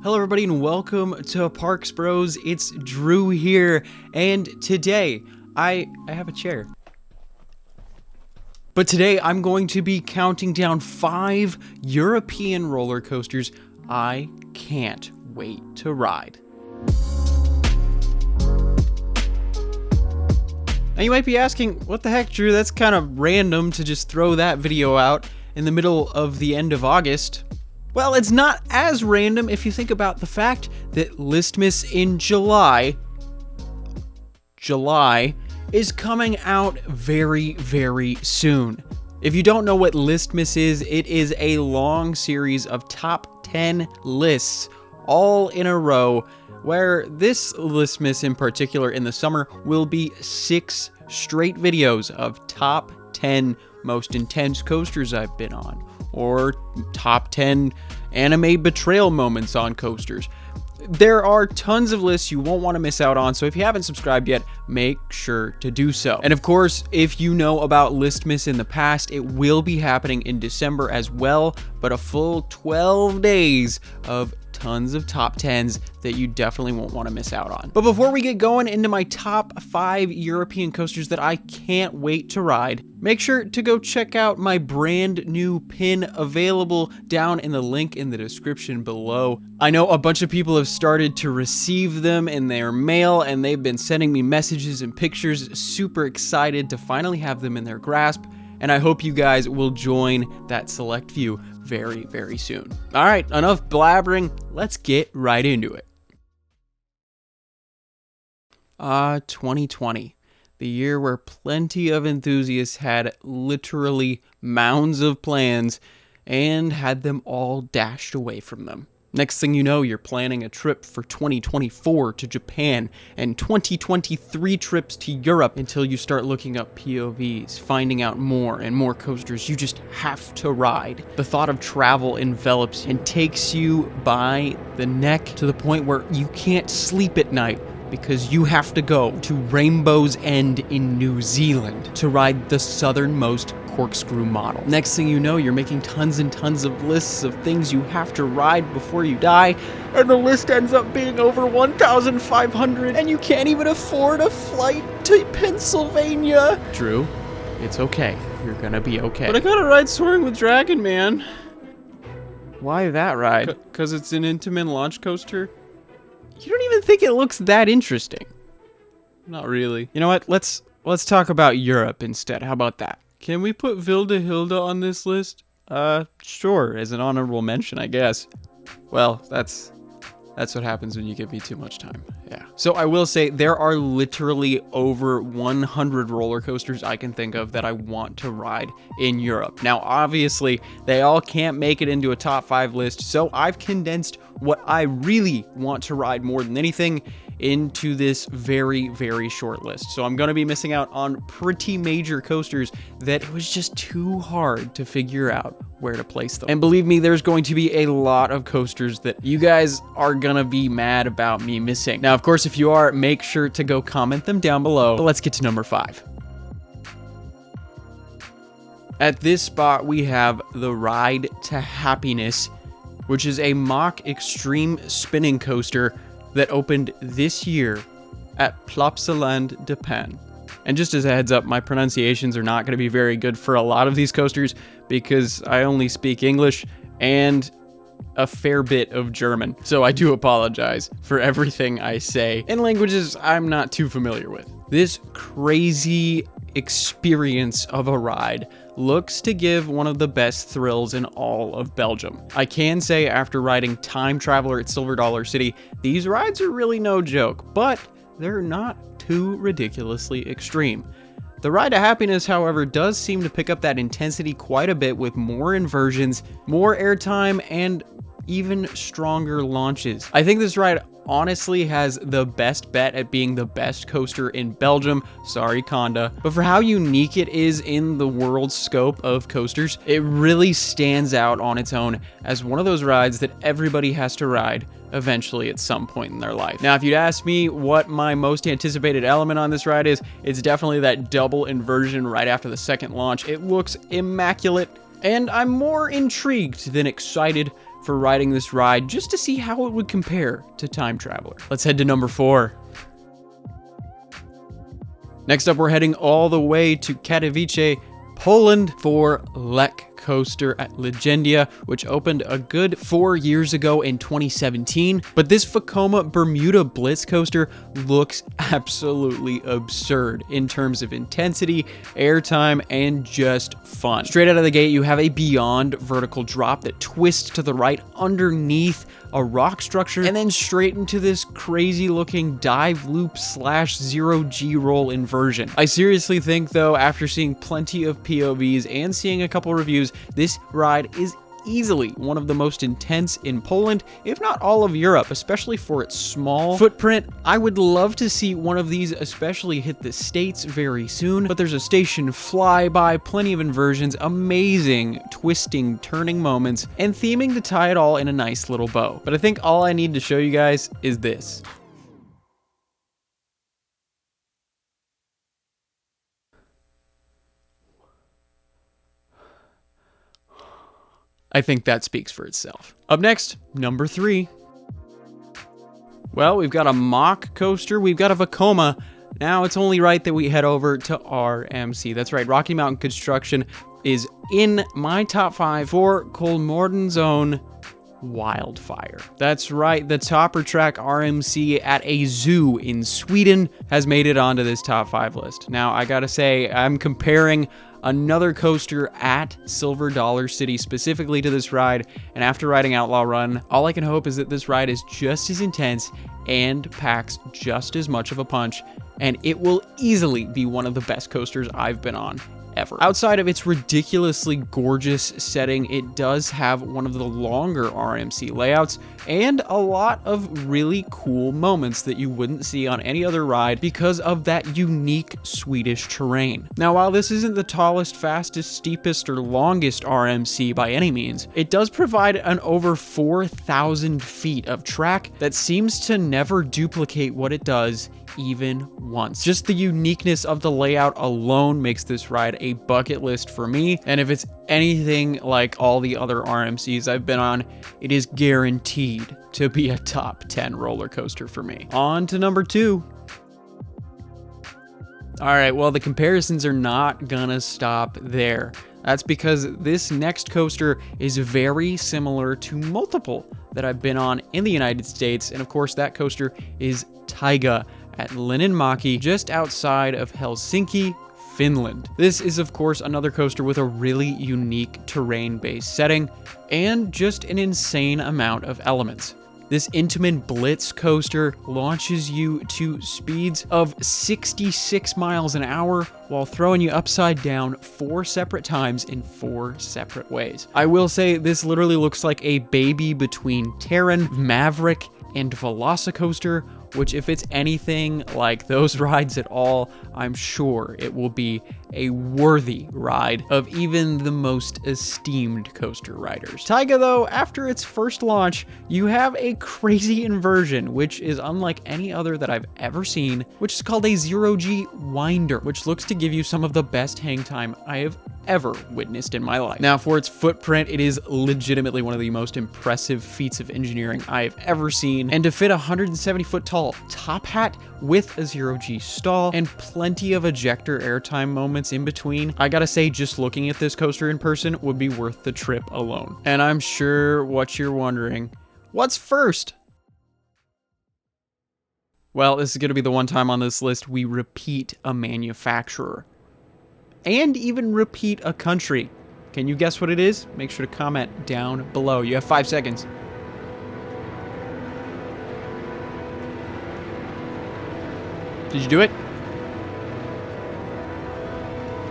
Hello everybody and welcome to Parks Bros. It's Drew here, and today I have a chair. But today I'm going to be counting down 5 European roller coasters I can't wait to ride. Now you might be asking, what the heck, Drew? That's kind of random to just throw that video out in the middle of the end of August. Well, it's not as random if you think about the fact that Listmas in July is coming out very, very soon. If you don't know what Listmas is, it is a long series of top 10 lists all in a row, where this Listmas in particular in the summer will be 6 straight videos of top 10 most intense coasters I've been on, or top 10 anime betrayal moments on coasters. There are tons of lists you won't want to miss out on, so if you haven't subscribed yet, make sure to do so. And of course, if you know about Listmas in the past, it will be happening in December as well, but a full 12 days of tons of top 10s that you definitely won't want to miss out on. But before we get going into my top 5 European coasters that I can't wait to ride, make sure to go check out my brand new pin available down in the link in the description below. I know a bunch of people have started to receive them in their mail, and they've been sending me messages and pictures. Super excited to finally have them in their grasp, and I hope you guys will join that select few very, very soon. All right, enough blabbering. Let's get right into it. 2020, the year where plenty of enthusiasts had literally mounds of plans and had them all dashed away from them. Next thing you know, you're planning a trip for 2024 to Japan and 2023 trips to Europe until you start looking up POVs, finding out more and more coasters you just have to ride. The thought of travel envelops and takes you by the neck to the point where you can't sleep at night because you have to go to Rainbow's End in New Zealand to ride the southernmost corkscrew model. Next thing you know, you're making tons and tons of lists of things you have to ride before you die, and the list ends up being over 1,500, and you can't even afford a flight to Pennsylvania. Drew, it's okay. You're gonna be okay. But I gotta ride Soaring with Dragon, man. Why that ride? Because it's an Intamin launch coaster? You don't even think it looks that interesting. Not really. You know what? Let's talk about Europe instead. How about that? Can we put Vilda Hilda on this list? Sure, as an honorable mention, I guess. Well, that's what happens when you give me too much time. Yeah. So I will say there are literally over 100 roller coasters I can think of that I want to ride in Europe. Now, obviously, they all can't make it into a top 5 list, so I've condensed what I really want to ride more than anything into this very, very short list. So I'm going to be missing out on pretty major coasters that it was just too hard to figure out where to place them. And believe me, there's going to be a lot of coasters that you guys are going to be mad about me missing. Now, of course, if you are, make sure to go comment them down below. But let's get to number 5. At this spot, we have the Ride to Happiness, which is a mock extreme spinning coaster that opened this year at Plopsaland de Pan. And just as a heads up, my pronunciations are not going to be very good for a lot of these coasters because I only speak English and a fair bit of German. So I do apologize for everything I say in languages I'm not too familiar with. This crazy experience of a ride looks to give one of the best thrills in all of Belgium. I can say after riding Time Traveler at Silver Dollar City, these rides are really no joke, but they're not too ridiculously extreme. The Ride to Happiness, however, does seem to pick up that intensity quite a bit with more inversions, more airtime, and even stronger launches. I think this ride honestly has the best bet at being the best coaster in Belgium. Sorry, Conda. But for how unique it is in the world scope of coasters, it really stands out on its own as one of those rides that everybody has to ride eventually at some point in their life. Now, if you'd ask me what my most anticipated element on this ride is, it's definitely that double inversion right after the second launch. It looks immaculate, and I'm more intrigued than excited for riding this ride just to see how it would compare to Time Traveler. Let's head to number 4. Next up, we're heading all the way to Katowice, Poland for Lek coaster at Legendia, which opened a good 4 years ago in 2017. But this Vekoma Bermuda Blitz coaster looks absolutely absurd in terms of intensity, airtime, and just fun. Straight out of the gate, you have a beyond vertical drop that twists to the right underneath a rock structure, and then straight into this crazy looking dive loop / 0G roll inversion. I seriously think though, after seeing plenty of POVs and seeing a couple reviews, this ride is easily one of the most intense in Poland, if not all of Europe, especially for its small footprint. I would love to see one of these especially hit the States very soon, but there's a station flyby, plenty of inversions, amazing twisting, turning moments, and theming to tie it all in a nice little bow. But I think all I need to show you guys is this. I think that speaks for itself. Up next, number 3. Well, we've got a mock coaster, we've got a Vekoma. Now it's only right that we head over to RMC. That's right, Rocky Mountain Construction is in my top 5 for Kolmården's Wildfire. That's right, the topper track RMC at a zoo in Sweden has made it onto this top 5 list. Now, I gotta say, I'm comparing another coaster at Silver Dollar City specifically to this ride, and after riding Outlaw Run, all I can hope is that this ride is just as intense and packs just as much of a punch, and it will easily be one of the best coasters I've been on ever. Outside of its ridiculously gorgeous setting, it does have one of the longer RMC layouts and a lot of really cool moments that you wouldn't see on any other ride because of that unique Swedish terrain. Now, while this isn't the tallest, fastest, steepest, or longest RMC by any means, it does provide an over 4,000 feet of track that seems to never duplicate what it does even once. Just the uniqueness of the layout alone makes this ride a bucket list for me, and if it's anything like all the other RMCs I've been on, it is guaranteed to be a top 10 roller coaster for me. On to number 2. Alright, well, the comparisons are not gonna stop there. That's because this next coaster is very similar to multiple that I've been on in the United States, and of course that coaster is Tyga at Linnanmäki, just outside of Helsinki, Finland. This is of course another coaster with a really unique terrain-based setting and just an insane amount of elements. This Intamin Blitz coaster launches you to speeds of 66 miles an hour while throwing you upside down 4 separate times in 4 separate ways. I will say this literally looks like a baby between Terran, Maverick, and Velocicoaster, which if it's anything like those rides at all, I'm sure it will be a worthy ride of even the most esteemed coaster riders. Tyga though, after its first launch, you have a crazy inversion, which is unlike any other that I've ever seen, which is called a 0G Winder, which looks to give you some of the best hang time I have ever witnessed in my life. Now, for its footprint, it is legitimately one of the most impressive feats of engineering I have ever seen, and to fit a 170-foot tall top hat with a 0G stall and plenty of ejector airtime moments in between, I gotta say, just looking at this coaster in person would be worth the trip alone. And I'm sure what you're wondering, what's first? Well, this is gonna be the one time on this list we repeat a manufacturer. And even repeat a country. Can you guess what it is? Make sure to comment down below. You have 5 seconds. Did you do it?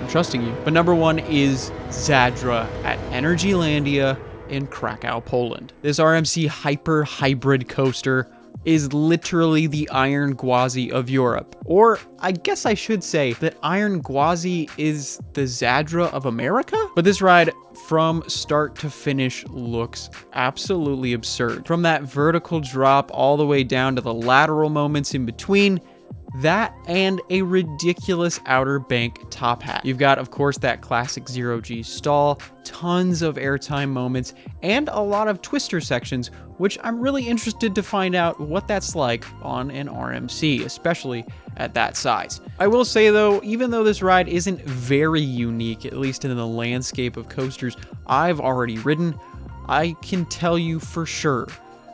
I'm trusting you. But number 1 is Zadra at Energylandia in Krakow, Poland. This RMC Hyper Hybrid coaster is literally the Iron Gwazi of Europe. Or I guess I should say that Iron Gwazi is the Zadra of America? But this ride from start to finish looks absolutely absurd. From that vertical drop all the way down to the lateral moments in between, That and a ridiculous Outer Bank top hat. You've got, of course, that classic 0G stall, tons of airtime moments, and a lot of twister sections, which I'm really interested to find out what that's like on an RMC, especially at that size. I will say though, even though this ride isn't very unique, at least in the landscape of coasters I've already ridden, I can tell you for sure,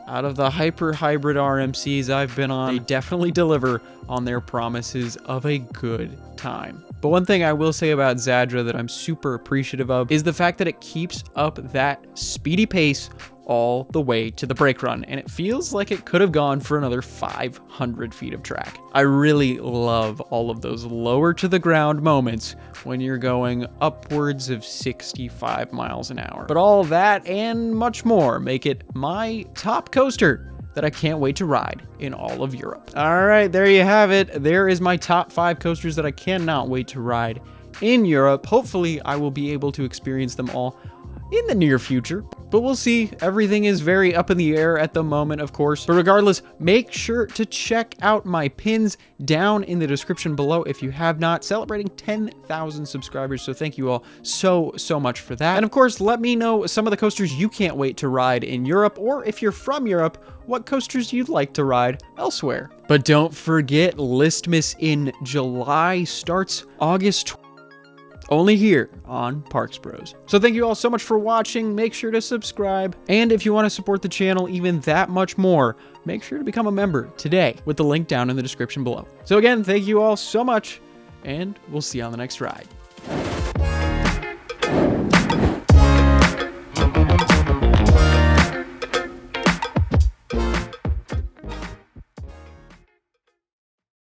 out of the hyper hybrid RMCs I've been on, they definitely deliver on their promises of a good time. But one thing I will say about Zadra that I'm super appreciative of is the fact that it keeps up that speedy pace all the way to the brake run, and it feels like it could have gone for another 500 feet of track. I really love all of those lower to the ground moments when you're going upwards of 65 miles an hour. But all that and much more make it my top coaster that I can't wait to ride in all of Europe. All right, there you have it. There is my top 5 coasters that I cannot wait to ride in Europe. Hopefully, I will be able to experience them all in the near future, but we'll see. Everything is very up in the air at the moment, of course. But regardless, make sure to check out my pins down in the description below if you have not. Celebrating 10,000 subscribers, so thank you all so much for that. And of course, let me know some of the coasters you can't wait to ride in Europe, or if you're from Europe, what coasters you'd like to ride elsewhere. But don't forget, Listmas in July starts August 20th. Only here on Parks Bros. So thank you all so much for watching. Make sure to subscribe. And if you want to support the channel even that much more, make sure to become a member today with the link down in the description below. So again, thank you all so much, and we'll see you on the next ride.